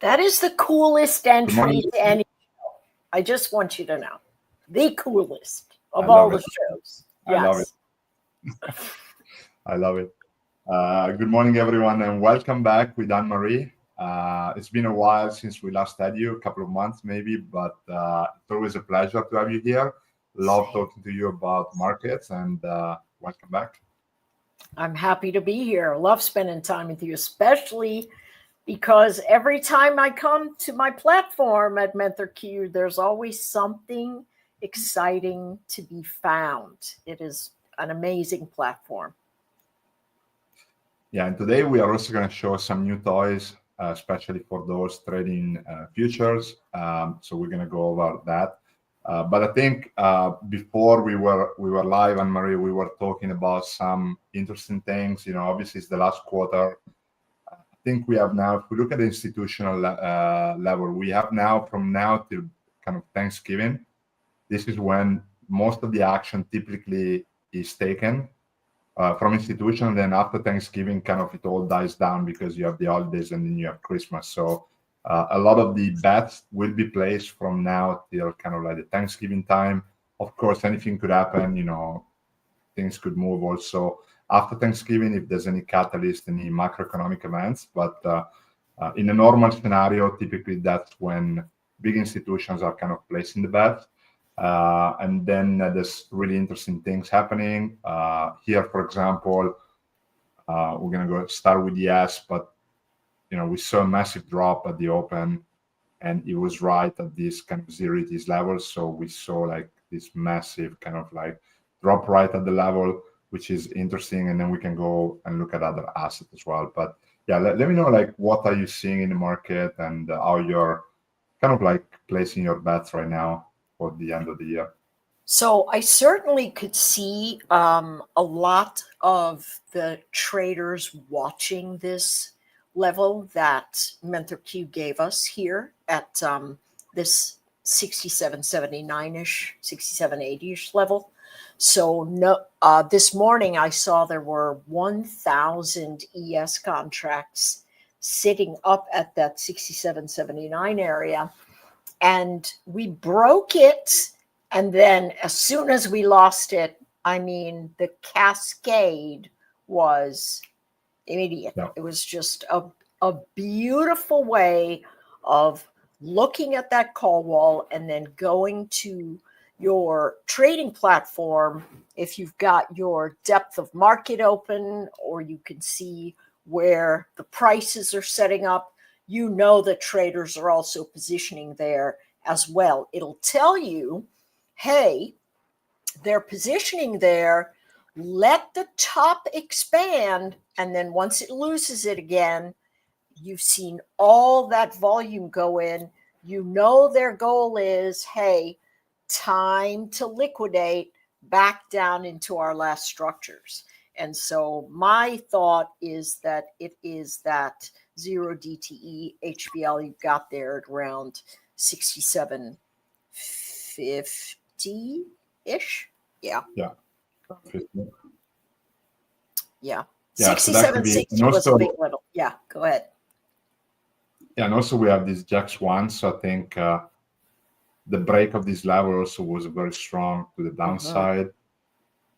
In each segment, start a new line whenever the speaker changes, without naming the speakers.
That is the coolest entry to any show. I just want you to know. The coolest of all the shows.
I love it. I love it. Good morning, everyone, and welcome back with Anne-Marie. It's been a while since we last had you, a couple of months maybe, but it's always a pleasure to have you here. Love talking to you about markets, and welcome back.
I'm happy to be here. Love spending time with you, especially because every time I come to my platform at MenthorQ, there's always something exciting to be found. It is an amazing platform.
Yeah, and today we are also going to show some new toys, especially for those trading futures. So we're going to go over that. But I think before we were live, Anne-Marie, we were talking about some interesting things. You know, obviously it's the last quarter. I think we have now, if we look at the institutional level, we have now from now till kind of Thanksgiving. This is when most of the action typically is taken from institutional. Then after Thanksgiving, kind of it all dies down because you have the holidays and then you have Christmas. So a lot of the bets will be placed from now till kind of like the Thanksgiving time. Of course, anything could happen, you know, things could move also after Thanksgiving if there's any catalyst, any macroeconomic events. But in a normal scenario, typically that's when big institutions are kind of placing the bets. And then there's really interesting things happening. Here, for example, we're going to go start with yes, but you know, we saw a massive drop at the open, and it was right at this kind of zerities level. So we saw like this massive kind of like drop right at the level, which is interesting. And then we can go and look at other assets as well. But yeah, let me know like what are you seeing in the market and how you're kind of like placing your bets right now for the end of the year.
So I certainly could see a lot of the traders watching this level that MenthorQ gave us here at this 67.79-ish, 67.80-ish level. So no, this morning I saw there were 1,000 ES contracts sitting up at that 67.79 area, and we broke it. And then as soon as we lost it, I mean, the cascade was immediate. Yeah. It was just a beautiful way of looking at that call wall and then going to your trading platform. If you've got your depth of market open, or you can see where the prices are setting up, you know that traders are also positioning there as well. It'll tell you, hey, they're positioning there, let the top expand, and then once it loses it again, you've seen all that volume go in. You know their goal is, hey, time to liquidate back down into our last structures. And so my thought is that it is that 0 DTE HBL you've got there at around 67.50-ish. Yeah.
Yeah.
Yeah. 67.60 was a big level. Yeah, go ahead.
Yeah, and also we have this JAX 1. So I think the break of this level also was very strong to the downside.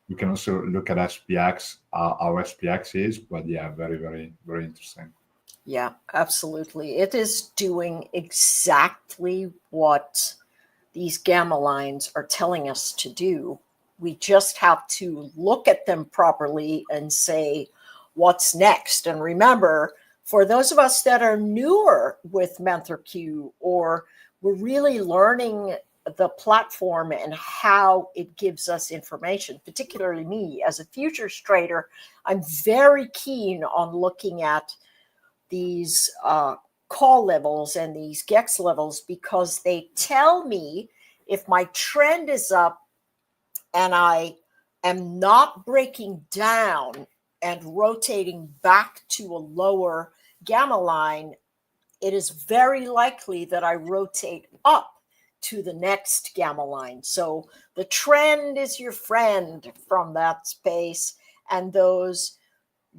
You can also look at SPX, how SPX is, but yeah, very, very, very interesting.
Yeah, absolutely. It is doing exactly what these gamma lines are telling us to do. We just have to look at them properly and say, what's next? And remember, for those of us that are newer with MenthorQ, or we're really learning the platform and how it gives us information, particularly me as a futures trader, I'm very keen on looking at these call levels and these GEX levels, because they tell me if my trend is up and I am not breaking down and rotating back to a lower gamma line, it is very likely that I rotate up to the next gamma line. So the trend is your friend from that space, and those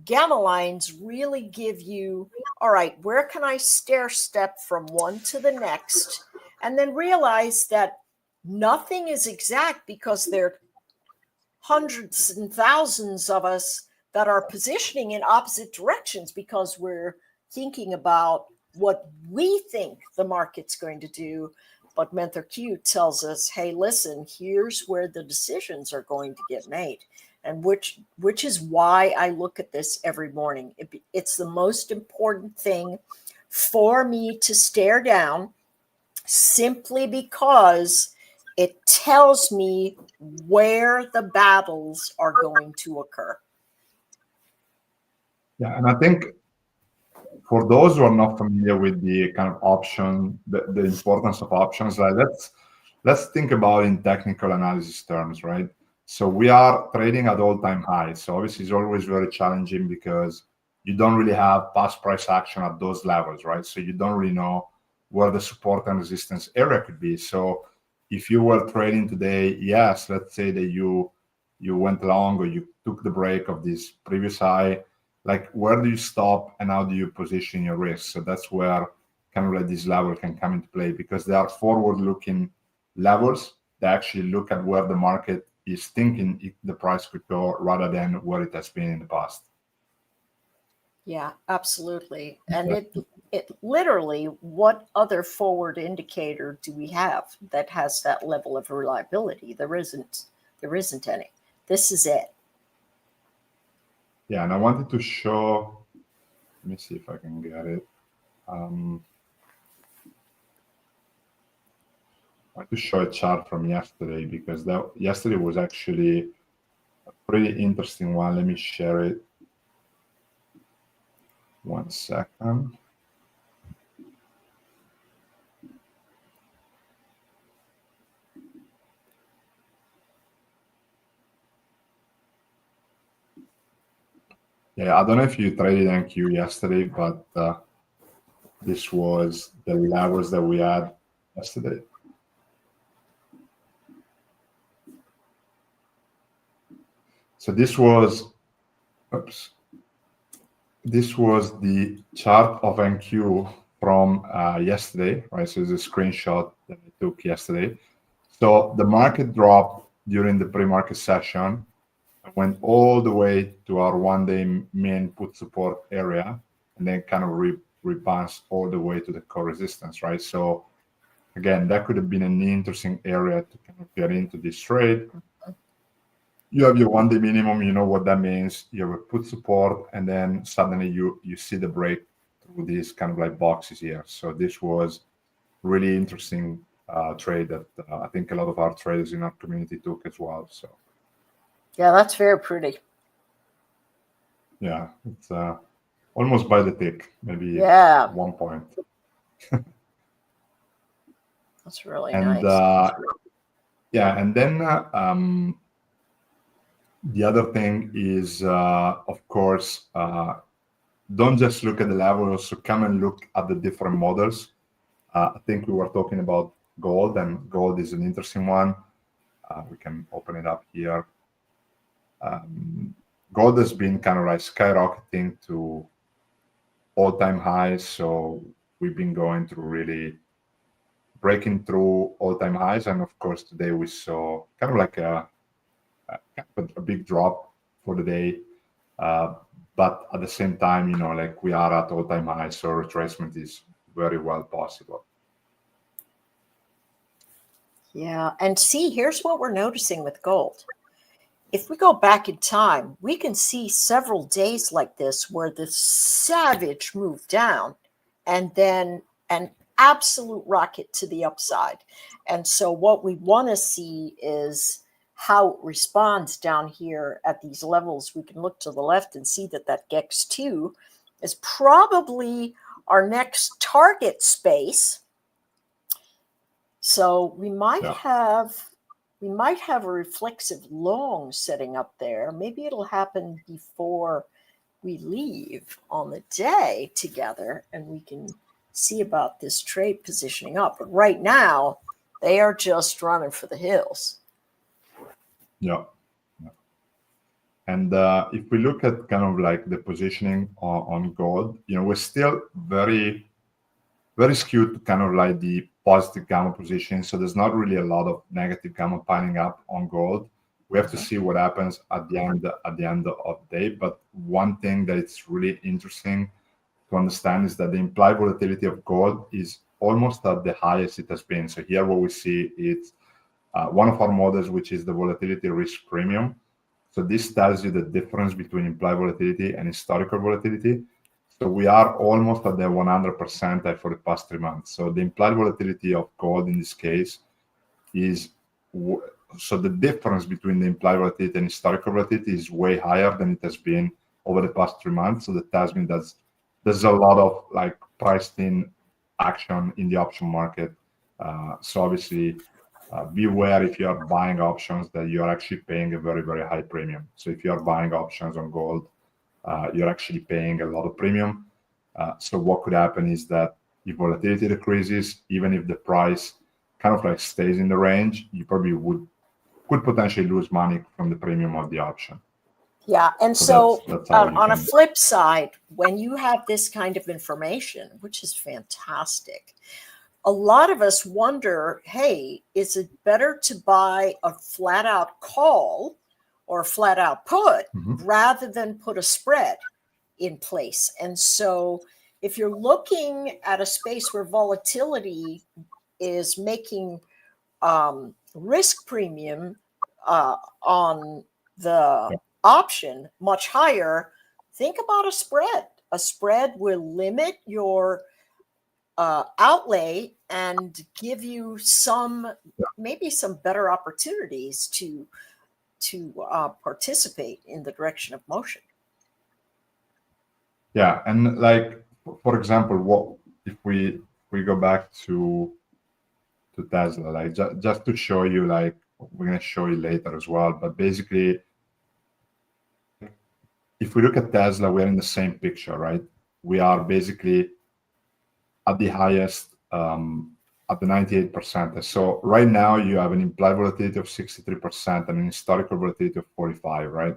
gamma lines really give you all right, where can I stair step from one to the next? And then realize that nothing is exact, because there are hundreds and thousands of us that are positioning in opposite directions because we're thinking about what we think the market's going to do. But MenthorQ tells us, hey, listen, here's where the decisions are going to get made. And which is why I look at this every morning. It's the most important thing for me to stare down, simply because it tells me where the battles are going to occur.
Yeah, and I think for those who are not familiar with the kind of option, the importance of options, like let's think about in technical analysis terms, right? So we are trading at all-time highs. So obviously it's always very challenging because you don't really have past price action at those levels, right? So you don't really know where the support and resistance area could be. So if you were trading today, yes, let's say that you went long or you took the break of this previous high, like where do you stop and how do you position your risk? So that's where kind of like this level can come into play, because they are forward-looking levels. They actually look at where the market is thinking the price could go rather than where it has been in the past.
Yeah, absolutely. And it literally, what other forward indicator do we have that has that level of reliability? There isn't any. This is it.
Yeah, and I wanted to show, let me see if I can get it. I want to show a chart from yesterday, because yesterday was actually a pretty interesting one. Let me share it. 1 second. Yeah, I don't know if you traded NQ yesterday, but this was the levels that we had yesterday. So this was, oops, this was the chart of NQ from yesterday, right? So it's a screenshot that I took yesterday. So the market dropped during the pre-market session, went all the way to our one-day main put support area, and then kind of rebounds all the way to the core resistance, right? So again, that could have been an interesting area to kind of get into this trade. You have your one-day minimum, you know what that means. You have a put support, and then suddenly you see the break through these kind of like boxes here. So this was really interesting trade that I think a lot of our traders in our community took as well. So
yeah, that's very pretty.
Yeah, it's almost by the tick, maybe
Yeah,
1 point.
that's really
And
nice.
yeah, and then the other thing is, of course, don't just look at the level, also come and look at the different models. I think we were talking about gold, and gold is an interesting one. We can open it up here. Gold has been kind of like skyrocketing to all-time highs. So we've been going through really breaking through all-time highs. And of course, today we saw kind of like a big drop for the day. But at the same time, you know, like we are at all-time highs, so retracement is very well possible.
Yeah, and see, here's what we're noticing with gold. If we go back in time, we can see several days like this where the savage move down and then an absolute rocket to the upside. And so what we want to see is how it responds down here at these levels. We can look to the left and see that that GEX2 is probably our next target space. So we might have a reflexive long setting up there. Maybe it'll happen before we leave on the day together, and we can see about this trade positioning up. But right now, they are just running for the hills.
Yeah. And if we look at kind of like the positioning on gold, we're still very, very skewed to kind of like the positive gamma position. So there's not really a lot of negative gamma piling up on gold. We have to see what happens at the end of the day. But one thing that it's really interesting to understand is that the implied volatility of gold is almost at the highest it has been. So here what we see is one of our models, which is the volatility risk premium. So this tells you the difference between implied volatility and historical volatility. So we are almost at the 100 percentile for the past 3 months. So the implied volatility of gold in this case is, so the difference between the implied volatility and historical volatility is way higher than it has been over the past 3 months. So that tells me that there's a lot of like priced in action in the option market. So obviously, beware if you are buying options that you're actually paying a very, very high premium. So if you are buying options on gold, you're actually paying a lot of premium. So what could happen is that if volatility decreases, even if the price kind of like stays in the range, you probably could potentially lose money from the premium of the option.
Yeah. And
so that's how
on a flip side, when you have this kind of information, which is fantastic, a lot of us wonder, hey, is it better to buy a flat out call or a flat out put rather than put a spread in place? And so if you're looking at a space where volatility is making risk premium on the option much higher, think about a spread. A spread will limit your outlay and give you maybe some better opportunities to participate in the direction of motion.
Yeah, and like for example, what if we go back to Tesla, like just to show you, like we're gonna show you later as well, but basically, if we look at Tesla, we're in the same picture, right? We are basically at the highest, at the 98%. So right now you have an implied volatility of 63% and an historical volatility of 45, right?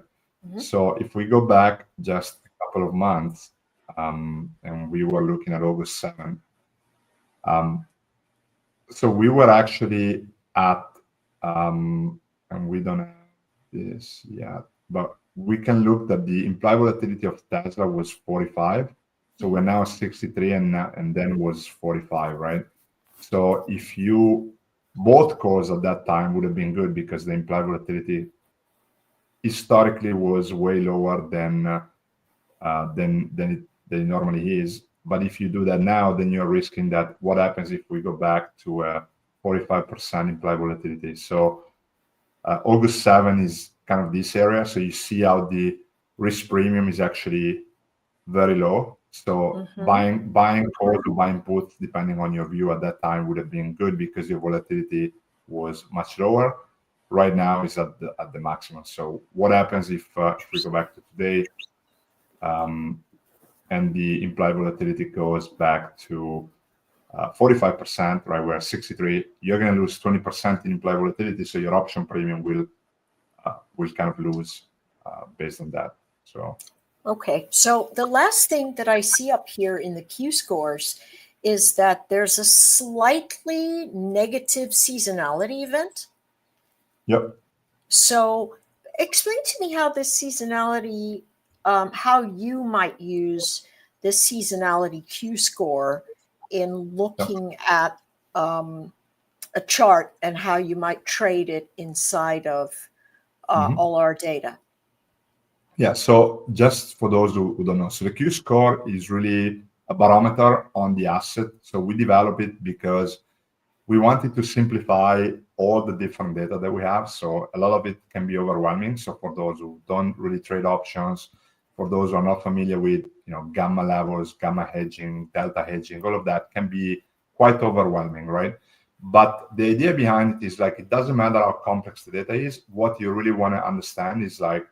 So if we go back just a couple of months, and we were looking at August 7, so we were actually at, and we don't have this yet, but we can look that the implied volatility of Tesla was 45. So we're now 63 and then was 45, right? So if you both calls at that time would have been good because the implied volatility historically was way lower than it normally is. But if you do that now, then you're risking that. What happens if we go back to a 45% implied volatility? So August 7 is kind of this area. So you see how the risk premium is actually very low. So buying calls or buying puts, depending on your view at that time, would have been good because your volatility was much lower. Right now is at the maximum. So what happens if we go back to today, and the implied volatility goes back to 45%, right? We're 63. You're going to lose 20% in implied volatility, so your option premium will kind of lose based on that. So.
Okay, so the last thing that I see up here in the Q scores is that there's a slightly negative seasonality event.
Yep.
So explain to me how this seasonality, how you might use this seasonality Q score in looking at a chart and how you might trade it inside of all our data.
Yeah, so just for those who don't know, so the Q score is really a barometer on the asset. So we develop it because we wanted to simplify all the different data that we have. So a lot of it can be overwhelming. So for those who don't really trade options, for those who are not familiar with gamma levels, gamma hedging, delta hedging, all of that can be quite overwhelming, right? But the idea behind it is like, it doesn't matter how complex the data is. What you really want to understand is like,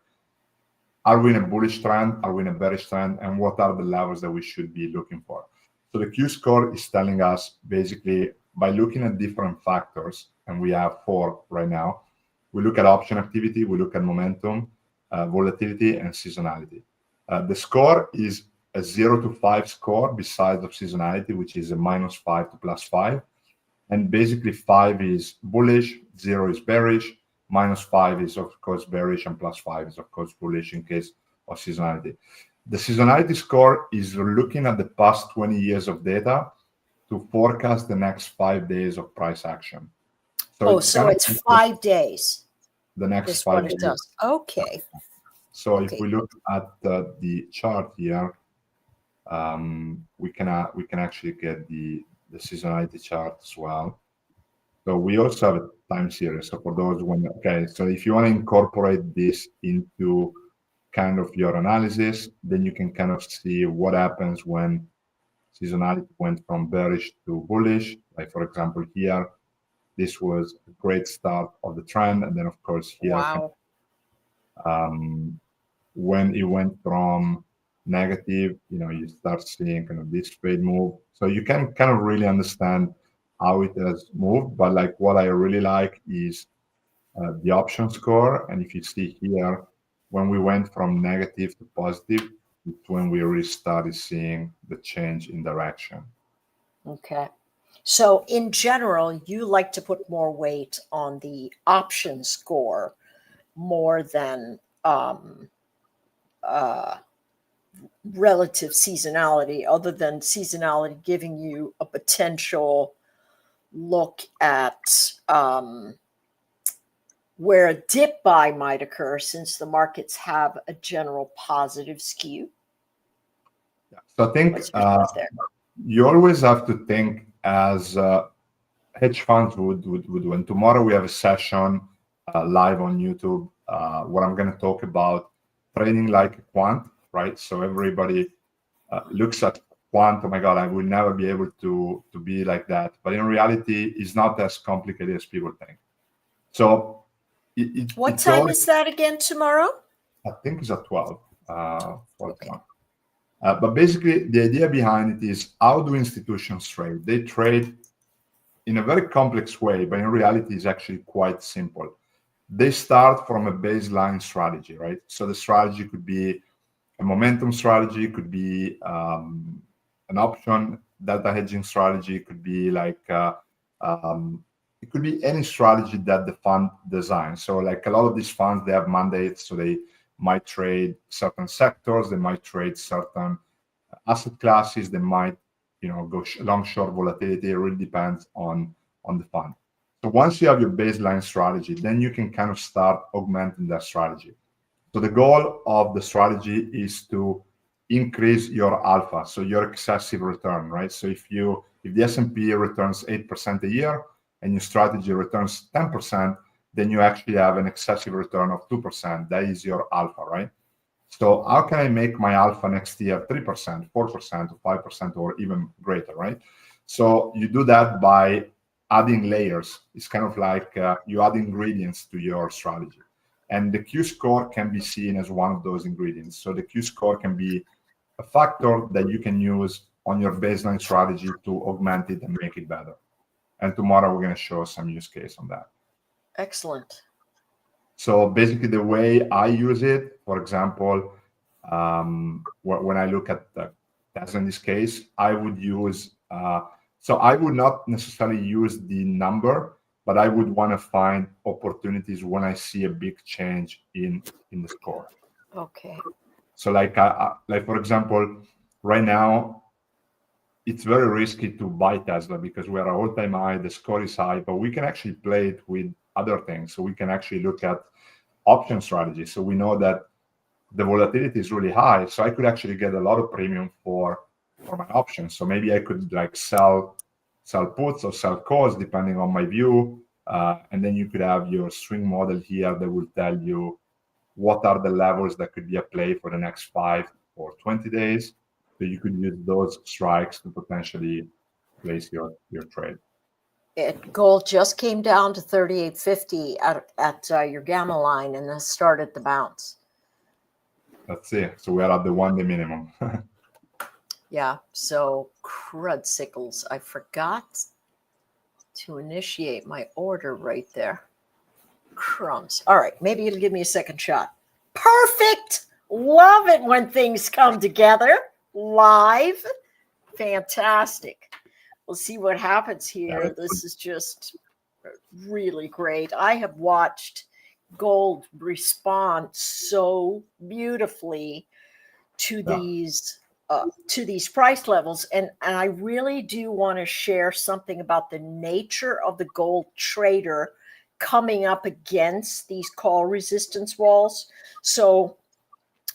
are we in a bullish trend? Are we in a bearish trend? And what are the levels that we should be looking for? So the Q score is telling us basically by looking at different factors, and we have 4 right now. We look at option activity, we look at momentum, volatility and seasonality. The score is a 0 to 5 score besides of seasonality, which is a -5 to +5. And basically 5 is bullish, 0 is bearish, -5 is of course bearish, and +5 is of course bullish in case of seasonality. The seasonality score is looking at the past 20 years of data to forecast the next 5 days of price action.
So it's 5 days.
The next
is
5
what
days.
it does. Okay.
So
Okay.
if we look at the chart here, we can actually get the seasonality chart as well. So we also have a time series. So for those so if you want to incorporate this into kind of your analysis, then you can kind of see what happens when seasonality went from bearish to bullish. Like for example, here, this was a great start of the trend, and then of course here,
Wow.
when it went from negative, you start seeing kind of this trade move. So you can kind of really understand how it has moved. But like what I really like is the option score. And if you see here, when we went from negative to positive, it's when we really started seeing the change in direction.
Okay. So in general, you like to put more weight on the option score more than relative seasonality, other than seasonality giving you a potential look at where a dip buy might occur, since the markets have a general positive skew.
Yeah. So I think you always have to think as hedge funds would do. And tomorrow we have a session live on YouTube where I'm going to talk about trading like a quant, right? So everybody looks at quant, oh my God, I will never be able to be like that. But in reality, it's not as complicated as people think. So
what time is that again tomorrow?
I think it's at 12. Okay. But basically, the idea behind it is, how do institutions trade? They trade in a very complex way, but in reality, it's actually quite simple. They start from a baseline strategy, right? So the strategy could be a momentum strategy, could be an option delta hedging strategy, could be like it could be any strategy that the fund designs. So like a lot of these funds, they have mandates, so they might trade certain sectors, they might trade certain asset classes, they might go long short volatility. It really depends on the fund. So once you have your baseline strategy, then you can kind of start augmenting that strategy. So the goal of the strategy is to increase your alpha, so your excessive return, right? So if the S&P returns 8% a year and your strategy returns 10%, then you actually have an excessive return of 2%. That is your alpha, right? So how can I make my alpha next year 3%, 4%, or 5%, or even greater, right? So you do that by adding layers. It's kind of like you add ingredients to your strategy. And the Q score can be seen as one of those ingredients. So the Q score can be a factor that you can use on your baseline strategy to augment it and make it better. And tomorrow we're going to show some use case on that.
Excellent.
So basically the way I use it, for example, when I look at the Tesla in this case, I would use, so I would not necessarily use the number, but I would want to find opportunities when I see a big change in the score.
Okay.
So like for example, right now, it's very risky to buy Tesla because we're at all-time high, the score is high, but we can actually play it with other things. So we can actually look at option strategy. So we know that the volatility is really high. So I could actually get a lot of premium for my options. So maybe I could like sell puts or sell calls depending on my view. And then you could have your swing model here that will tell you what are the levels that could be at play for the next 5 or 20 days. So you could use those strikes to potentially place your trade.
Gold just came down to 38.50 at your gamma line and then started the bounce.
Let's see. So we are at the 1-day minimum.
Yeah. So crud sickles. I forgot to initiate my order right there. Crumbs. All right. Maybe it'll give me a second shot. Perfect. Love it when things come together live. Fantastic. We'll see what happens here. This is just really great. I have watched gold respond so beautifully to these price levels, and I really do want to share something about the nature of the gold trader coming up against these call resistance walls. So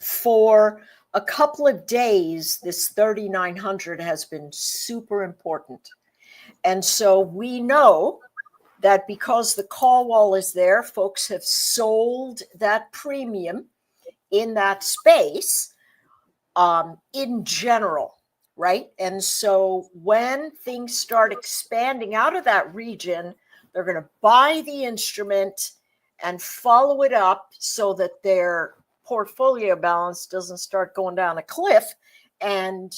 for a couple of days, this 3,900 has been super important. And so we know that because the call wall is there, folks have sold that premium in that space in general, right? And so when things start expanding out of that region, they're going to buy the instrument and follow it up so that their portfolio balance doesn't start going down a cliff. And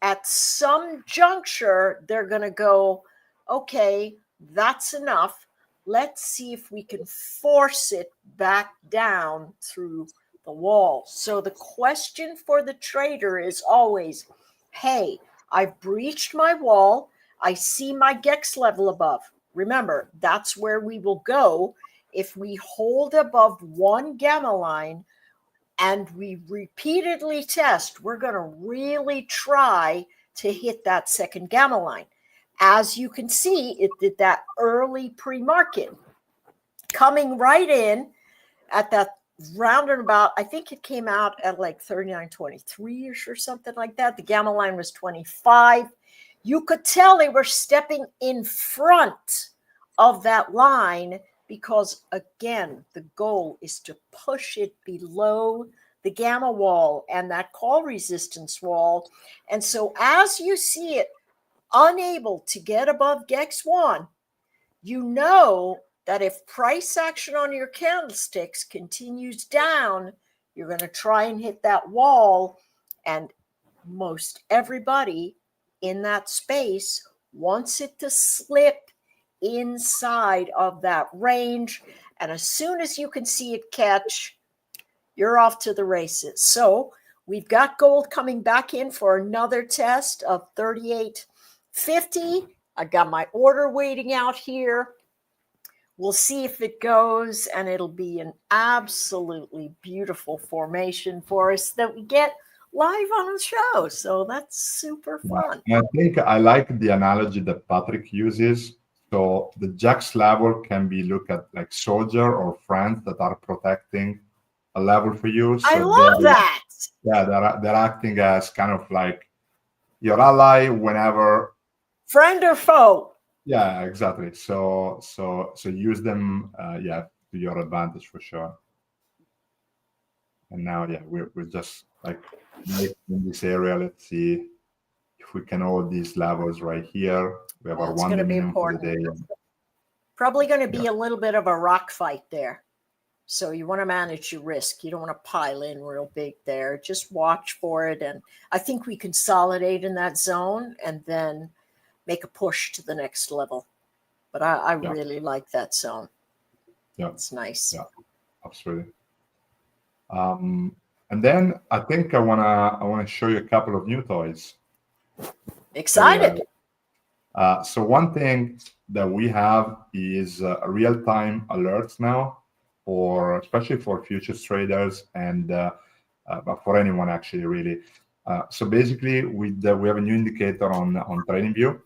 at some juncture, they're going to go, okay, that's enough. Let's see if we can force it back down through the wall. So the question for the trader is always, hey, I've breached my wall. I see my GEX level above. Remember, that's where we will go if we hold above one gamma line and we repeatedly test. We're going to really try to hit that second gamma line. As you can see, it did that early pre-market, coming right in at that roundabout. I think it came out at like 39.23ish or something like that. The gamma line was 25. You could tell they were stepping in front of that line because, again, the goal is to push it below the gamma wall and that call resistance wall. And so as you see it unable to get above GEX 1, you know that if price action on your candlesticks continues down, you're going to try and hit that wall. And most everybody in that space wants it to slip inside of that range. And as soon as you can see it catch, you're off to the races. So we've got gold coming back in for another test of 38.50. I got my order waiting out here. We'll see if it goes, and it'll be an absolutely beautiful formation for us that we get live on the show. So that's super fun.
I think I like the analogy that Patrick uses. So the GEX level can be looked at like soldier or friends that are protecting a level for you. So
I love that.
Yeah, they're acting as kind of like your ally whenever.
Friend or foe.
Yeah, exactly. So use them, to your advantage for sure. And now, we're just like in this area. Let's see if we can hold these levels right here. We have our 1 minute for the day.
Probably going to be a little bit of a rock fight there. So you want to manage your risk. You don't want to pile in real big there. Just watch for it. And I think we consolidate in that zone and then make a push to the next level. But I really like that zone. Yeah. It's nice.
Yeah, absolutely. And then I think I wanna show you a couple of new toys.
Excited.
So one thing that we have is real-time alerts now, especially for futures traders and but for anyone actually, really. So basically, we have a new indicator on TradingView,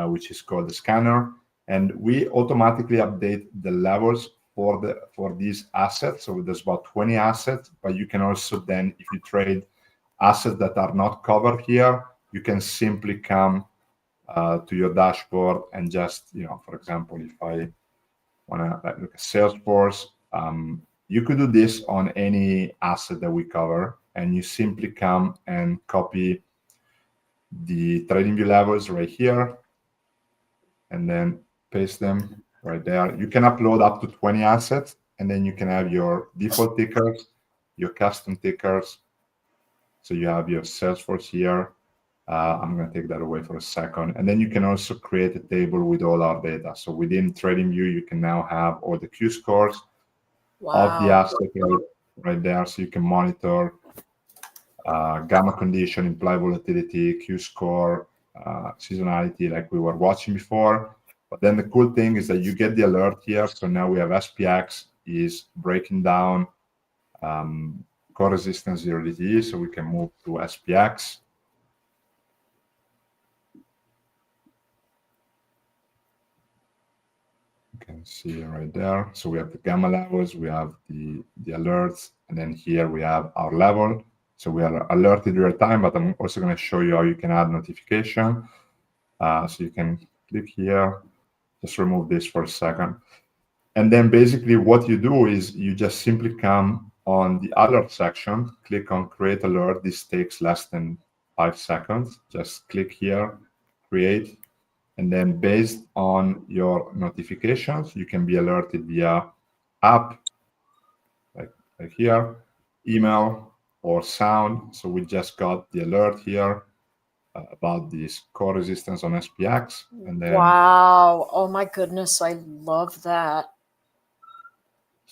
which is called the scanner, and we automatically update the levels for these assets. So there's about 20 assets, but you can also then, if you trade assets that are not covered here, you can simply come to your dashboard and just, for example, if I want to look at Salesforce, you could do this on any asset that we cover, and you simply come and copy the TradingView levels right here and then paste them right there. You can upload up to 20 assets, and then you can have your default tickers, your custom tickers. So you have your Salesforce here. I'm going to take that away for a second. And then you can also create a table with all our data. So within TradingView, you can now have all the Q scores of the asset. right there, so you can monitor gamma condition, implied volatility, Q score, seasonality, like we were watching before. But then the cool thing is that you get the alert here. So now we have SPX is breaking down core resistance 0DTE, so we can move to SPX. You can see right there. So we have the gamma levels, we have the alerts, and then here we have our level. So we are alerted real time, but I'm also going to show you how you can add notification. So you can click here, just remove this for a second. And then basically what you do is you just simply come on the alert section, click on create alert. This takes less than 5 seconds. Just click here, create. And then based on your notifications, you can be alerted via app, like here, email, or sound. So we just got the alert here about this core resistance on SPX. And then,
wow. Oh my goodness. I love that.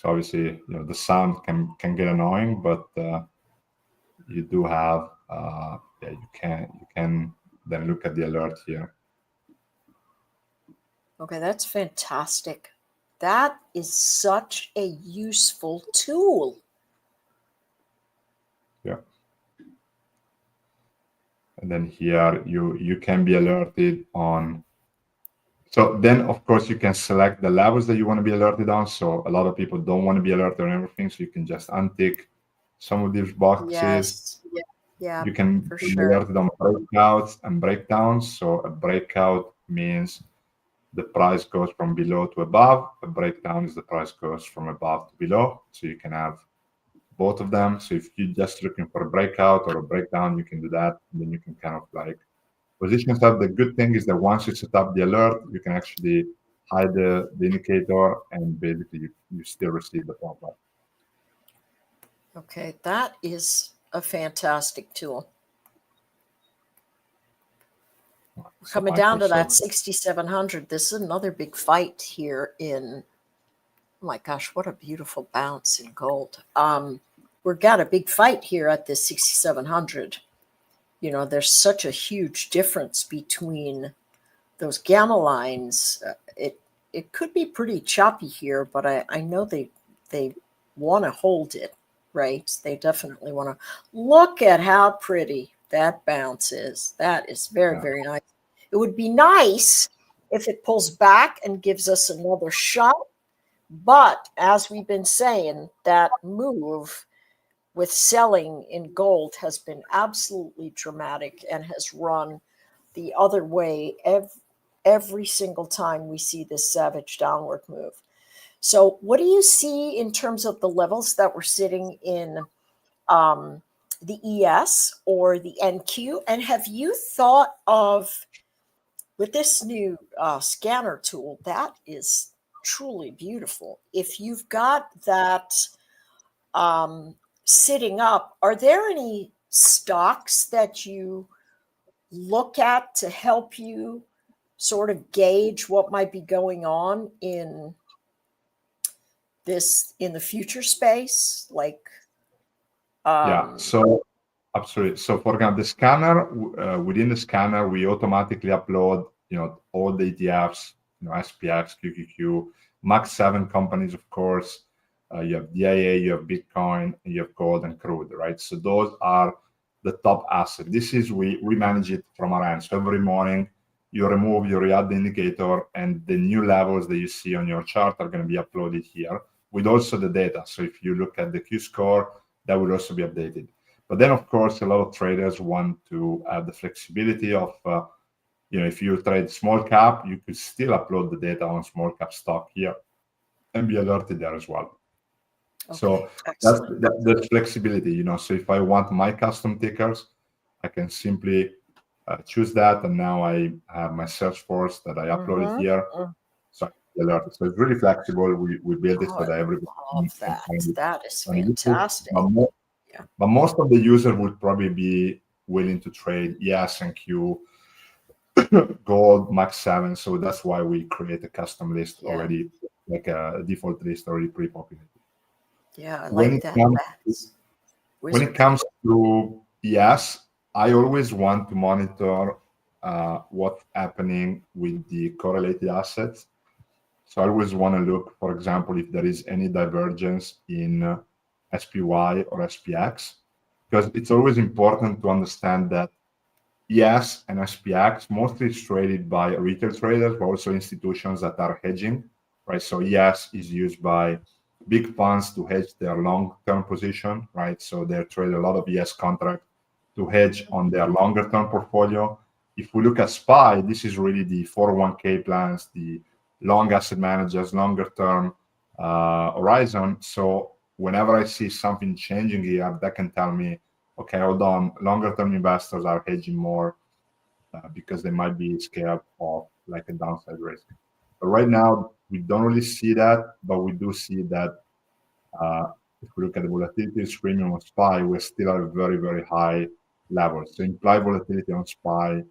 so obviously, the sound can get annoying, but you do have, you can then look at the alert here.
Okay, that's fantastic. That is such a useful tool.
Yeah. And then here you can be alerted on. So then, of course, you can select the levels that you want to be alerted on. So a lot of people don't want to be alerted on everything. So you can just untick some of these boxes.
Yes. Yeah.
You can
for
be
sure.
alerted on breakouts and breakdowns. So a breakout means the price goes from below to above. A breakdown is the price goes from above to below. So you can have both of them. So if you're just looking for a breakout or a breakdown, you can do that. And then you can kind of like position stuff. The good thing is that once you set up the alert, you can actually hide the indicator, and basically you still receive the pop-up.
Okay, that is a fantastic tool.
So
Coming down to that 6,700, this is another big fight here in, oh my gosh, what a beautiful bounce in gold. We've got a big fight here at this 6,700. There's such a huge difference between those gamma lines. It could be pretty choppy here, but I know they want to hold it, right? They definitely want to. Look at how pretty that bounce is. That is very, very nice. It would be nice if it pulls back and gives us another shot. But as we've been saying, that move with selling in gold has been absolutely dramatic and has run the other way every single time we see this savage downward move. So what do you see in terms of the levels that we're sitting in the ES or the NQ? And have you thought of, with this new scanner tool, that is truly beautiful. If you've got that sitting up, are there any stocks that you look at to help you sort of gauge what might be going on in the future space? Like,
so absolutely. So for example, the scanner, within the scanner, we automatically upload, all the ETFs, SPX, QQQ, Max 7 companies, of course. You have DIA, you have Bitcoin, you have gold and crude, right? So those are the top assets. This is, we manage it from our end. So every morning you remove, you re-add the indicator, and the new levels that you see on your chart are going to be uploaded here with also the data. So if you look at the Q score, that will also be updated. But then, of course, a lot of traders want to have the flexibility of, if you trade small cap, you could still upload the data on small cap stock here and be alerted there as well. Okay, so that's flexibility, So if I want my custom tickers, I can simply choose that, and now I have my search force that I uploaded here. So alert. So it's really flexible. We build it so that everybody.
Love that. That is fantastic.
But most of the users would probably be willing to trade ES and Q, gold, Max 7. So that's why we create a custom list already, like a default list already pre-populated.
Yeah, I
When
like
it
that.
comes
Bats.
when it
Wizard.
comes to ES, I always want to monitor what's happening with the correlated assets. So I always want to look, for example, if there is any divergence in SPY or SPX, because it's always important to understand that ES and SPX mostly is traded by retail traders, but also institutions that are hedging, right? So ES is used by big funds to hedge their long-term position, right? So they trade a lot of ES contracts to hedge on their longer-term portfolio. If we look at SPY, this is really the 401k plans, the long asset managers, longer-term horizon. So whenever I see something changing here, that can tell me, okay, hold on, longer term investors are hedging more because they might be scared of like a downside risk. But right now, we don't really see that, but we do see that if we look at the volatility premium on SPY, we're still at a very, very high level. So implied volatility on SPY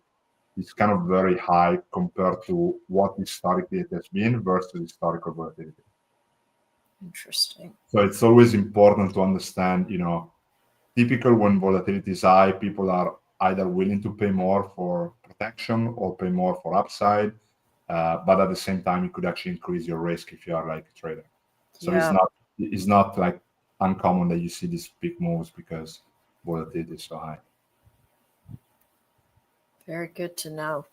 is kind of very high compared to what historically it has been versus historical volatility.
Interesting.
So it's always important to understand, typical when volatility is high, people are either willing to pay more for protection or pay more for upside. But at the same time, it could actually increase your risk if you are like a trader. So
Yeah.
it's not like uncommon that you see these big moves because volatility is so high.
Very good to know.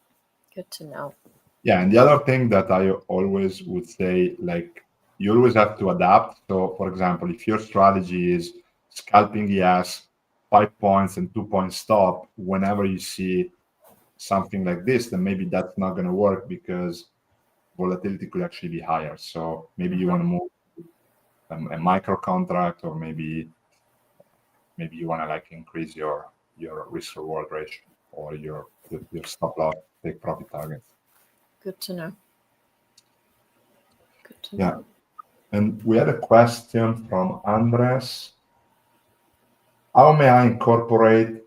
Good to know.
Yeah, and the other thing that I always would say, like, you always have to adapt. So, for example, if your strategy is scalping ES, 5 points and 2 point stop, whenever you see something like this, then maybe that's not going to work because volatility could actually be higher. So maybe you want to move a micro contract, or maybe you want to like increase your risk reward ratio or your stop loss take profit targets.
Good to know. Good to
Yeah.
know.
And we had a question from Andres. How may I incorporate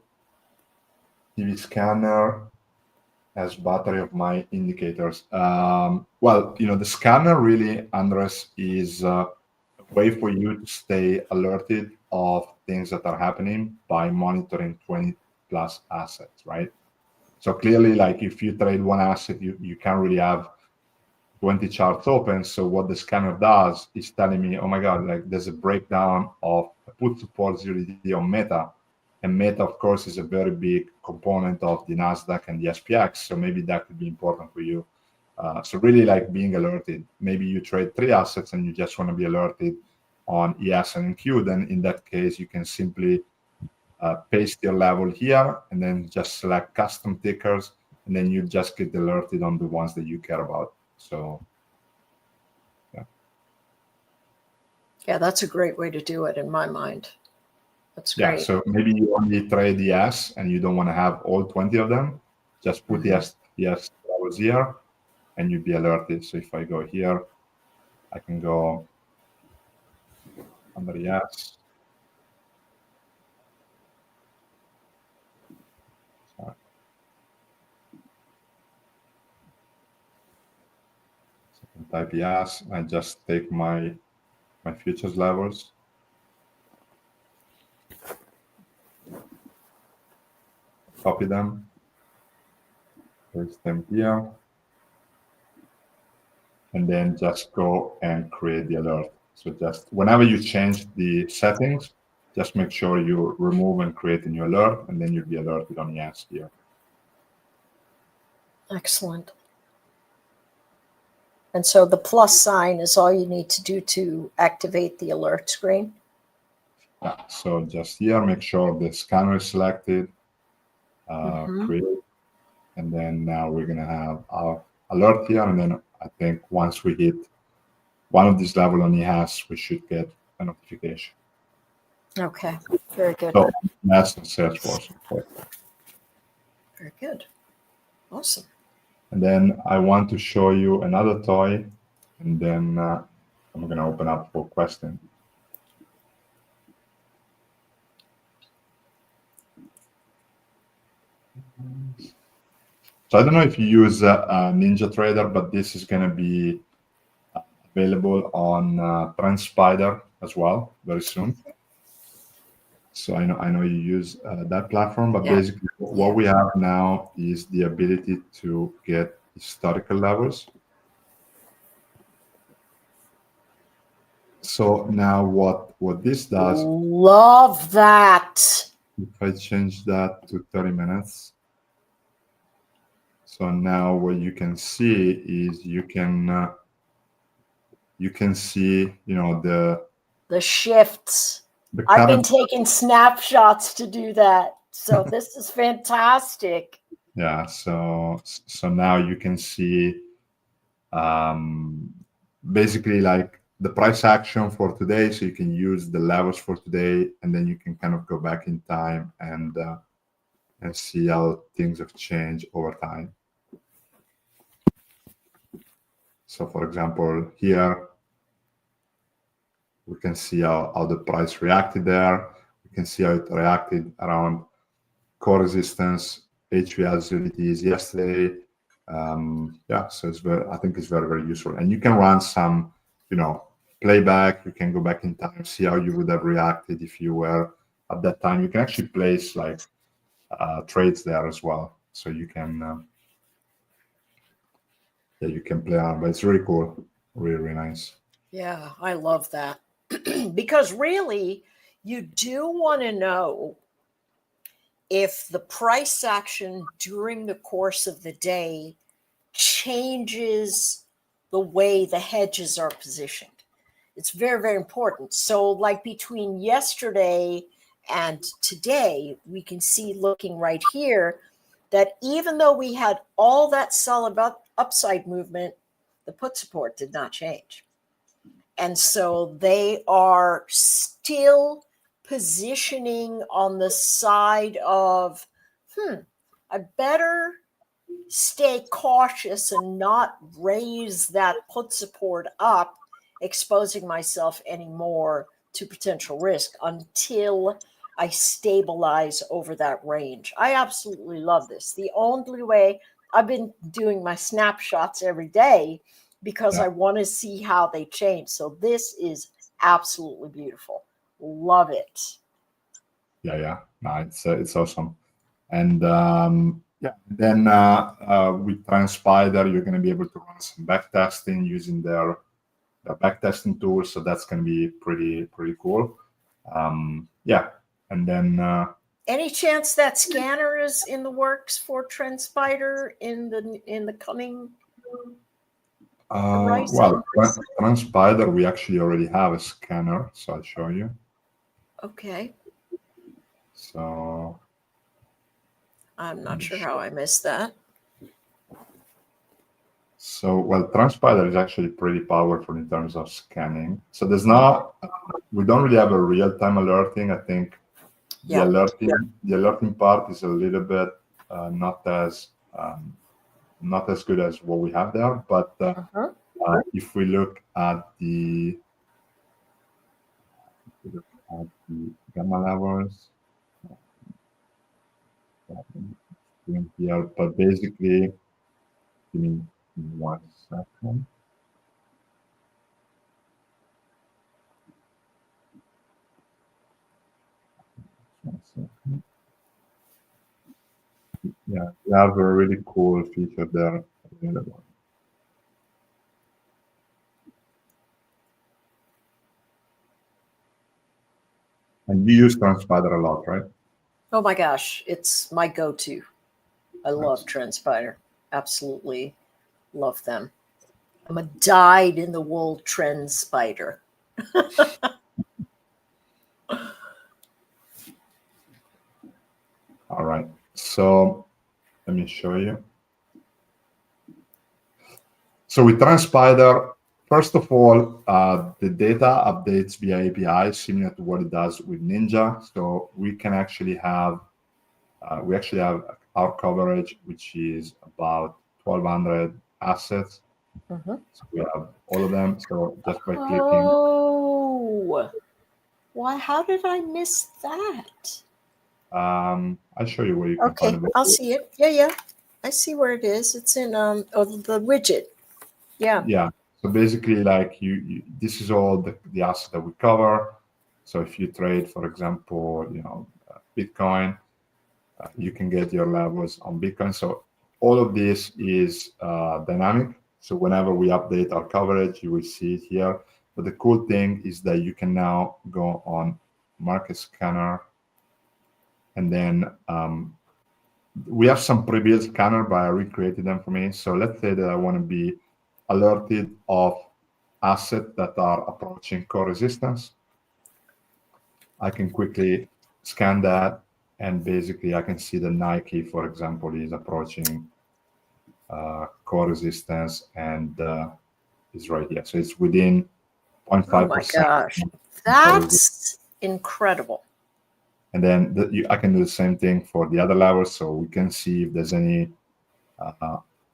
TV scanner as battery of my indicators? Well, the scanner really, Andres, is a way for you to stay alerted of things that are happening by monitoring 20 plus assets, right? So clearly, like if you trade one asset, you can't really have 20 charts open. So what the scanner does is telling me, oh my God, like there's a breakdown of put support 0DD on Meta. And Meta, of course, is a very big component of the NASDAQ and the SPX. So maybe that could be important for you. So really like being alerted. Maybe you trade 3 assets and you just want to be alerted on ES and NQ. Then in that case, you can simply paste your level here and then just select custom tickers. And then you just get alerted on the ones that you care about. So,
Yeah, that's a great way to do it in my mind. That's
yeah.
great.
So maybe you only trade the S and you don't want to have all 20 of them. Just put the S levels here, and you'll be alerted. So if I go here, I can go under the S. Sorry. So I can type yes. I just take my futures levels. Copy them, paste them here, and then just go and create the alert. So just whenever you change the settings, just make sure you remove and create a new alert, and then you'll be alerted on yes here.
Excellent. And so the plus sign is all you need to do to activate the alert screen.
Yeah, so just here, make sure the scanner is selected, create, and then now we're gonna have our alert here, and then I think once we hit one of these level on ES, we should get a notification.
Okay, very good.
So that's the Salesforce.
Very good. Awesome.
And then I want to show you another toy, and then I'm gonna open up for questions. So I don't know if you use Ninja Trader, but this is going to be a available on TrendSpider as well very soon. So I know you use that platform, but
Yeah.
basically what we have now is the ability to get historical levels. So now what this does,
Love that.
if I change that to 30 minutes, so now what you can see is you can see, you know,
The shifts.
the
I've been
current,
taking snapshots to do that. So this is fantastic.
yeah. So now you can see basically like the price action for today. So you can use the levels for today, and then you can kind of go back in time and see how things have changed over time. So for example, here we can see how the price reacted there. We can see how it reacted around core resistance, HVLs yesterday. Yeah, so I think it's very, very useful. And you can run some, you know, playback. You can go back in time, see how you would have reacted if you were at that time. You can actually place like trades there as well. So you can, yeah, you can play on, but it's really cool. Really, really nice.
Yeah, I love that. Because really, you do want to know if the price action during the course of the day changes the way the hedges are positioned. It's very, very important. So, like between yesterday and today, we can see looking right here that even though we had all that solid upside movement, the put support did not change. And so they are still positioning on the side of, I better stay cautious and not raise that put support up, exposing myself anymore to potential risk until I stabilize over that range. I absolutely love this. The only way I've been doing my snapshots every day because I want to see how they change. So this is absolutely beautiful. Love it.
Yeah. No, it's awesome. And yeah, then with TrendSpider, you're going to be able to run some backtesting using their backtesting tool. So that's going to be pretty cool. Yeah, and then
any chance that scanner is in the works for TrendSpider in the coming horizon?
well, TrendSpider, we actually already have a scanner, so I'll show you.
Okay.
So
I'm not sure how I missed that.
So, well, TrendSpider is actually pretty powerful in terms of scanning. So there's not, we don't really have a real-time alerting. I think the alerting part is a little bit not as good as what we have there. But if we look at the gamma levels here, but basically, give me 1 second. Yeah, we have a really cool feature there available. And you use TrendSpider a lot, right?
Oh my gosh, it's my go-to. I love TrendSpider. Absolutely love them. I'm a dyed-in-the-wool TrendSpider.
All right, so let me show you. So with TrendSpider, first of all, the data updates via API, similar to what it does with Ninja. So we can actually have, our coverage, which is about 1,200 assets. So we have all of them. So just by clicking.
Oh, why? How did I miss that?
I'll show you where you can find it.
I'll see it. Yeah. I see where it is. It's in the widget. Yeah.
Yeah. So basically, like this is all the assets that we cover. So if you trade, for example, Bitcoin, you can get your levels on Bitcoin. So all of this is dynamic. So whenever we update our coverage, you will see it here. But the cool thing is that you can now go on Market Scanner, and then we have some pre-built scanner, but I recreated them for me. So let's say that I want to be alerted of assets that are approaching core resistance. I can quickly scan that, and basically I can see that Nike, for example, is approaching core resistance, and is right here. So it's within 0.5%.
Oh my gosh, that's incredible.
And then I can do the same thing for the other levels, so we can see if there's any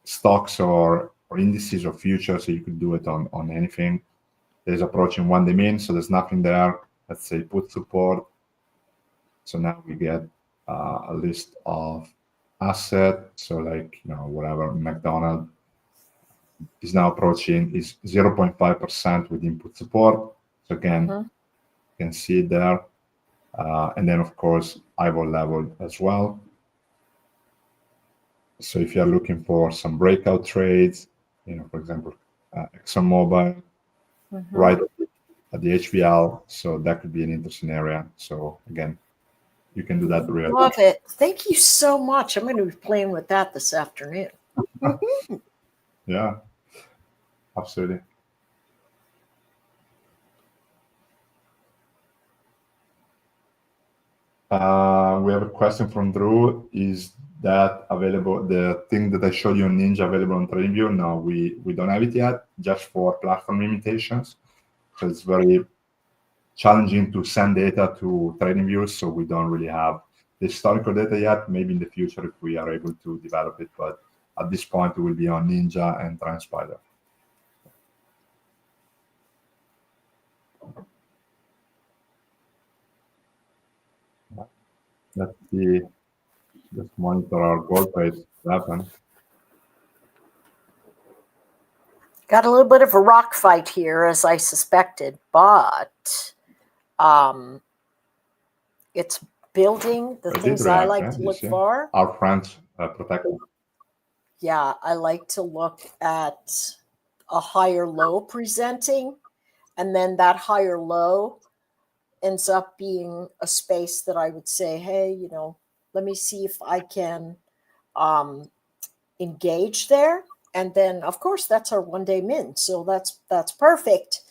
stocks or indices or futures. So you could do it on anything. There's approaching 1 day min, so there's nothing there. Let's say put support. So now we get a list of assets. So like, whatever, McDonald's is now approaching is 0.5% with input support. So again, you can see it there. And then of course, IVO level as well. So if you're looking for some breakout trades, for example, ExxonMobil, right at the HVL, so that could be an interesting area. So again, you can do that really.
Love it. Thank you so much. I'm going to be playing with that this afternoon.
Yeah, absolutely. We have a question from Drew. Is that available? The thing that I showed you on Ninja available on TradingView? No, we don't have it yet, just for platform limitations. So it's very challenging to send data to TradingView, so we don't really have the historical data yet. Maybe in the future if we are able to develop it, but at this point it will be on Ninja and Transpider. Let's see. Just monitor our gold price happen.
Got a little bit of a rock fight here, as I suspected, but it's building the things I like to look for.
Our friends protected.
Yeah, I like to look at a higher low presenting, and then that higher low ends up being a space that I would say, hey, let me see if I can engage there. And then, of course, that's our 1 day min. So that's perfect.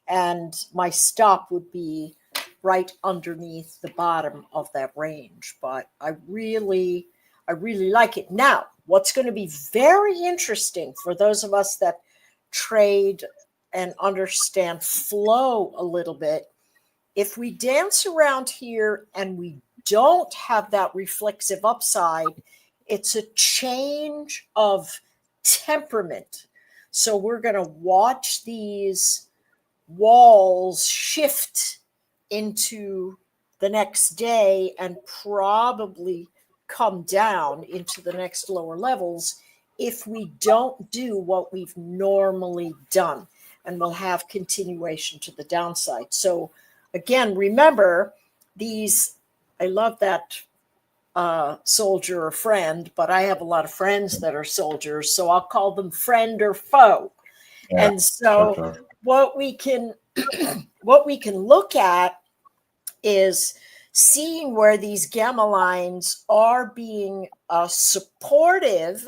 And my stop would be right underneath the bottom of that range. But I really like it. Now, what's going to be very interesting for those of us that trade and understand flow a little bit, if we dance around here and we don't have that reflexive upside, it's a change of temperament. So we're going to watch these walls shift into the next day and probably come down into the next lower levels if we don't do what we've normally done, and we'll have continuation to the downside. So again, remember these, I love that soldier or friend, but I have a lot of friends that are soldiers, so I'll call them friend or foe. Yeah, and so sure. What we can look at is seeing where these gamma lines are being supportive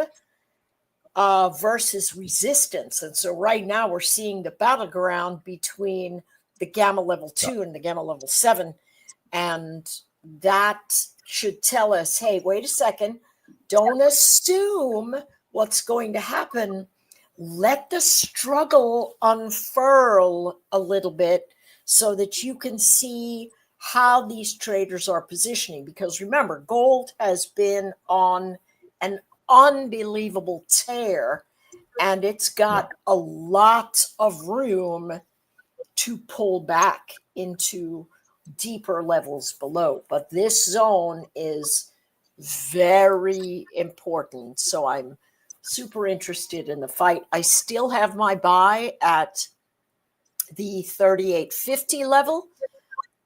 versus resistance. And so right now we're seeing the battleground between the gamma level 2 and the gamma level 7. And that should tell us, hey, wait a second, don't assume what's going to happen. Let the struggle unfurl a little bit so that you can see how these traders are positioning. Because remember, gold has been on an unbelievable tear, and it's got a lot of room to pull back into deeper levels below. But this zone is very important. So I'm super interested in the fight. I still have my buy at the 38.50 level.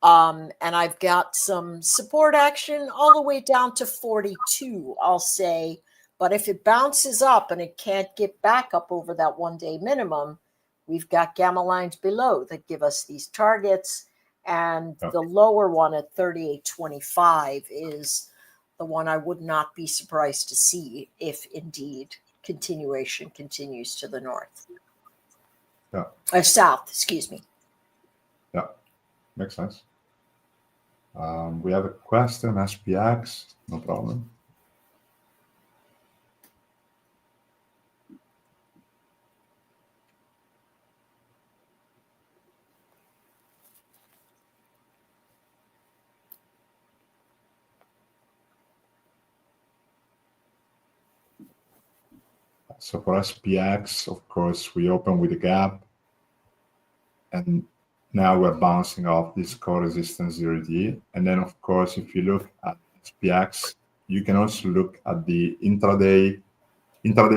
And I've got some support action all the way down to 42, I'll say. But if it bounces up and it can't get back up over that 1 day minimum, we've got gamma lines below that give us these targets. And the lower one at 38.25 is the one I would not be surprised to see if indeed continuation continues to the north. South, excuse me.
Yeah, makes sense. We have a question, SPX, no problem. So for SPX, of course, we open with a gap, and now we're bouncing off this core resistance 0D. And then, of course, if you look at SPX, you can also look at the intraday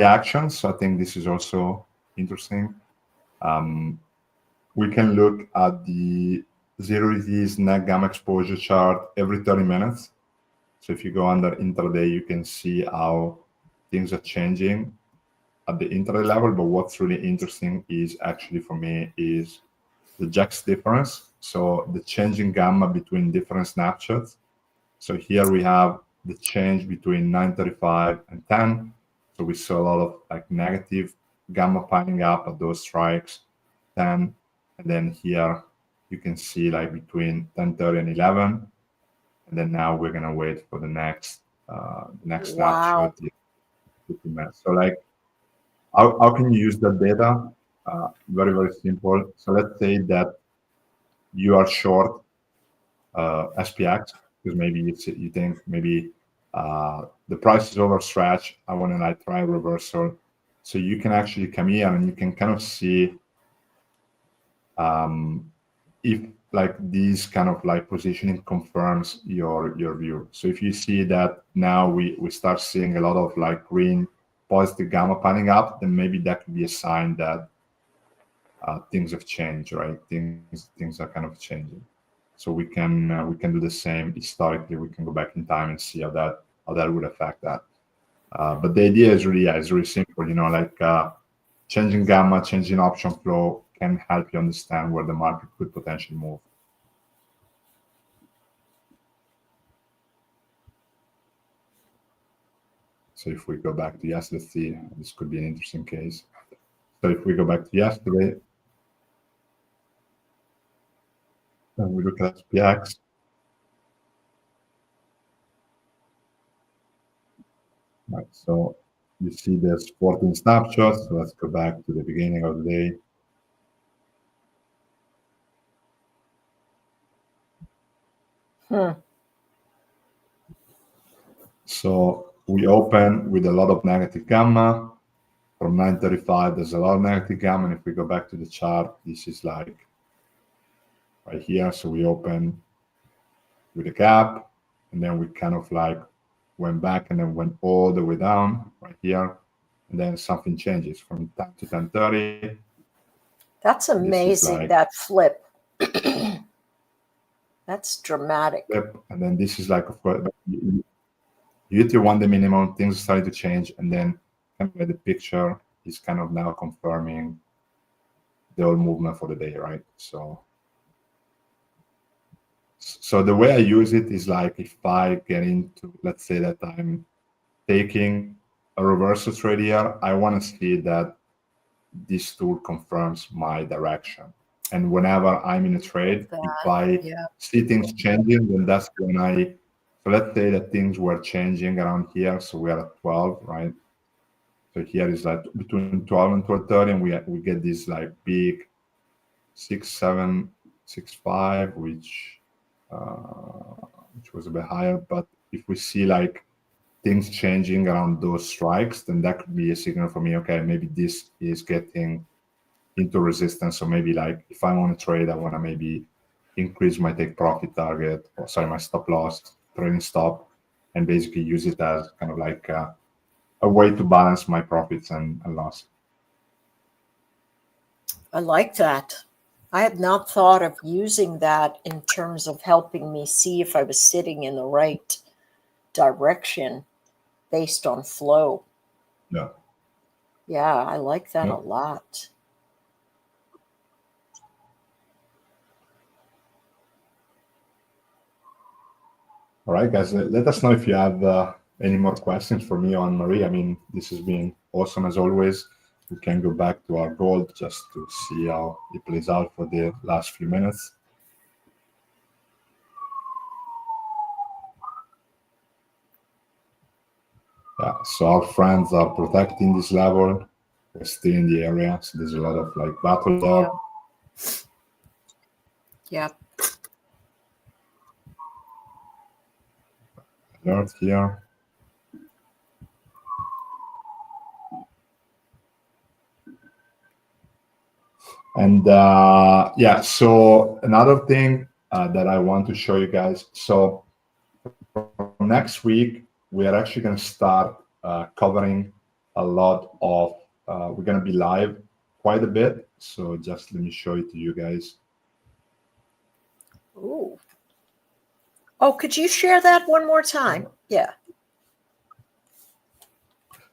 actions. So I think this is also interesting. We can look at the 0D's net gamma exposure chart every 30 minutes. So if you go under intraday, you can see how things are changing at the intraday level. But what's really interesting is actually for me is the JAX difference. So the change in gamma between different snapshots. So here we have the change between 9:35 and 10. So we saw a lot of like negative gamma piling up at those strikes, 10. And then here you can see like between 10:30 and 11. And then now we're gonna wait for the next snapshot. So like, how can you use that data? Very, very simple. So let's say that you are short SPX because maybe you think maybe the price is overstretched. I want to like try a reversal. So you can actually come here and you can kind of see if like these kind of like positioning confirms your view. So if you see that now we start seeing a lot of like green positive gamma piling up, then maybe that could be a sign that things have changed, right? Things are kind of changing. So we can do the same historically. We can go back in time and see how that would affect that. But the idea is really simple. You know, like changing gamma, changing option flow can help you understand where the market could potentially move. So if we go back to yesterday, let's see, this could be an interesting case. So if we go back to yesterday, and we look at SPX, right, so you see there's 14 snapshots. So let's go back to the beginning of the day. So we open with a lot of negative gamma. From 9:35, there's a lot of negative gamma. And if we go back to the chart, this is like right here. So we open with a gap, and then we kind of like went back and then went all the way down right here. And then something changes from 10 to 10:30.
That's amazing, like, that flip. That's dramatic.
Flip. And then this is like, of course, you hit your 1 day minimum, things are starting to change, and then kind of the picture is kind of now confirming the whole movement for the day, right? So the way I use it is like if I get into, let's say that I'm taking a reversal trade here, I want to see that this tool confirms my direction. And whenever I'm in a trade, if I see things changing, then that's when so let's say that things were changing around here. So we are at 12, right? So here is like between 12 and 12:30, and we get this like big 6.765, which was a bit higher. But if we see like things changing around those strikes, then that could be a signal for me. Okay, maybe this is getting into resistance. So maybe like if I want to trade, I want to maybe increase my take profit target, or sorry, my stop loss, trading stop, and basically use it as kind of like a way to balance my profits and loss.
I like that. I had not thought of using that in terms of helping me see if I was sitting in the right direction based on flow.
Yeah.
Yeah, I like that
Yeah.
a lot.
All right, guys, let us know if you have any more questions for me or Anne-Marie. I mean, this has been awesome as always. We can go back to our gold just to see how it plays out for the last few minutes. Yeah, so our friends are protecting this level. We're still in the area, so there's a lot of like battle there.
Yeah.
Alert here. And yeah, so another thing that I want to show you guys. So next week, we are actually going to start covering a lot of, we're going to be live quite a bit. So just let me show it to you guys.
Ooh. Oh, could you share that one more time? Yeah.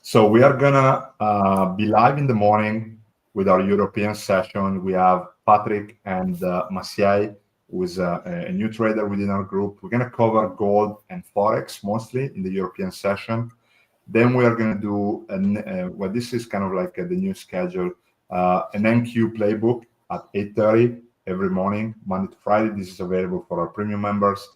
So we are going to be live in the morning with our European session. We have Patrick and Maciej, who is a new trader within our group. We're going to cover gold and forex mostly in the European session. Then we are going to do well, this is kind of like the new schedule, an MQ playbook at 8:30 every morning, Monday to Friday. This is available for our premium members.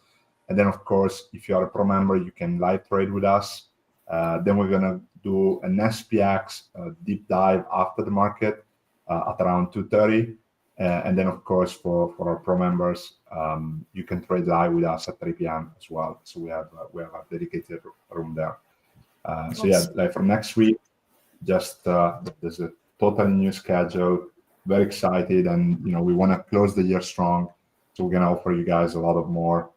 And then, of course, if you are a pro member, you can live trade with us. Then we're going to do an SPX deep dive after the market at around 2:30. And then, of course, for our pro members, you can trade live with us at 3 p.m. as well. So we have a dedicated room there. So yeah, like for next week, just there's a totally new schedule. Very excited, and we want to close the year strong. So we're gonna offer you guys a lot of more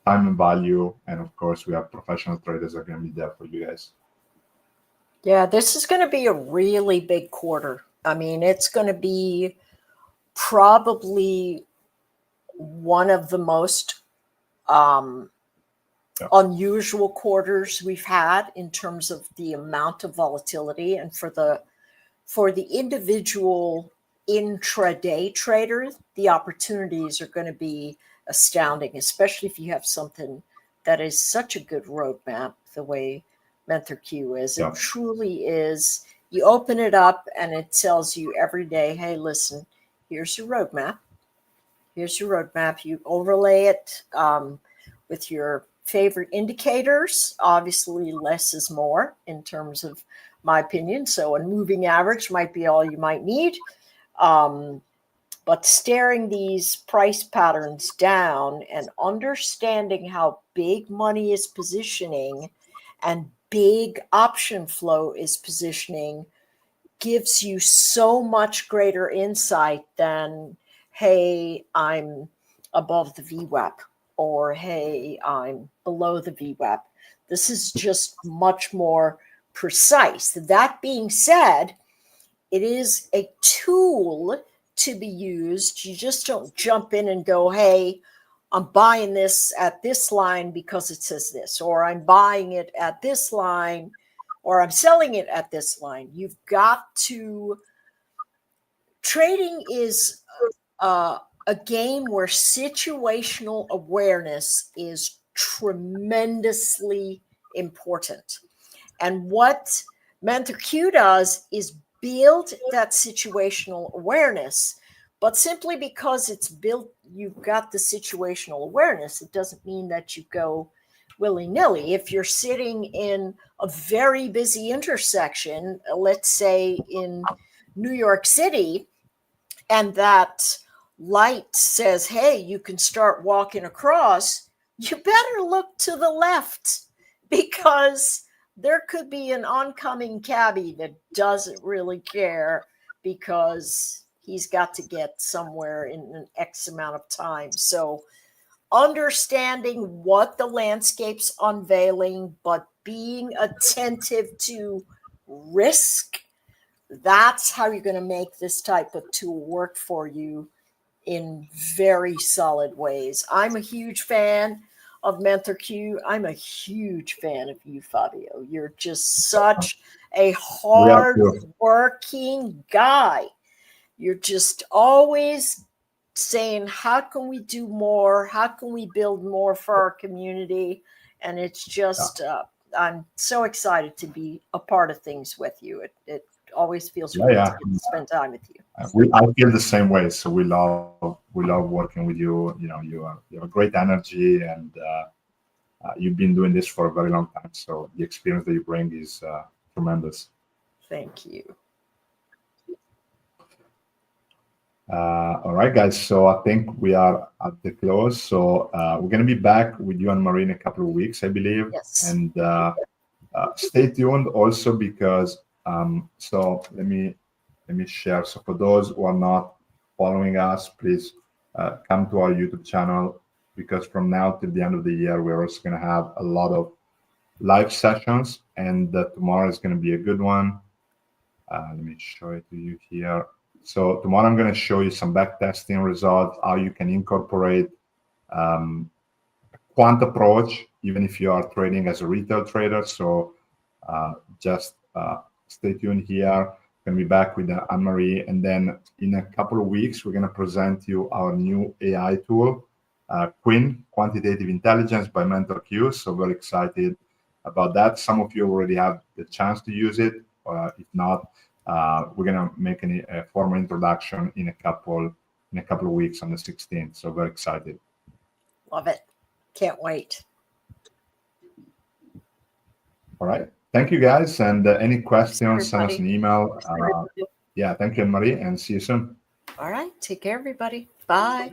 time and value, and of course, we have professional traders that are gonna be there for you guys.
Yeah, this is going to be a really big quarter. I mean, it's going to be probably one of the most unusual quarters we've had in terms of the amount of volatility, and for the individual intraday trader, the opportunities are going to be astounding, especially if you have something that is such a good roadmap the way MenthorQ is. It truly is. You open it up and it tells you every day, hey, listen, here's your roadmap. Here's your roadmap. You overlay it with your favorite indicators. Obviously, less is more in terms of my opinion. So a moving average might be all you might need. But staring these price patterns down and understanding how big money is positioning and big option flow is positioning gives you so much greater insight than, hey, I'm above the VWAP, or hey, I'm below the VWAP. This is just much more precise. That being said, it is a tool to be used. You just don't jump in and go, hey, I'm buying this at this line because it says this, or I'm buying it at this line, or I'm selling it at this line. You've got to, trading is a game where situational awareness is tremendously important. And what MenthorQ does is build that situational awareness. But simply because it's built, you've got the situational awareness, it doesn't mean that you go willy-nilly. If you're sitting in a very busy intersection, let's say in New York City, and that light says, hey, you can start walking across, you better look to the left, because there could be an oncoming cabbie that doesn't really care because he's got to get somewhere in an X amount of time. So understanding what the landscape's unveiling, but being attentive to risk. That's how you're going to make this type of tool work for you in very solid ways. I'm a huge fan of MenthorQ. I'm a huge fan of you, Fabio. You're just such a hard-working guy. You're just always saying, how can we do more? How can we build more for our community? And it's just, I'm so excited to be a part of things with you. It always feels great to get to spend time with you.
I feel the same way. So we love working with you. You know, you have a great energy, and you've been doing this for a very long time. So the experience that you bring is tremendous.
Thank you.
All right, guys. So I think we are at the close. So we're going to be back with you, Anne-Marie, in a couple of weeks, I believe.
Yes.
And stay tuned also because so let me share. So for those who are not following us, please come to our YouTube channel, because from now till the end of the year, we're also going to have a lot of live sessions, and tomorrow is going to be a good one. Let me show it to you here. So tomorrow I'm going to show you some back testing results, how you can incorporate quant approach, even if you are trading as a retail trader. So just stay tuned here. Going to be back with Anne-Marie, and then in a couple of weeks, we're going to present you our new AI tool, Quinn, Quantitative Intelligence by MenthorQ. So very excited about that. Some of you already have the chance to use it. If not, we're going to make a formal introduction in a couple of weeks on the 16th. So very excited.
Love it. Can't wait.
All right. Thank you, guys. And any questions, send us an email. Yeah, thank you, Anne-Marie, and see you soon.
All right. Take care, everybody. Bye.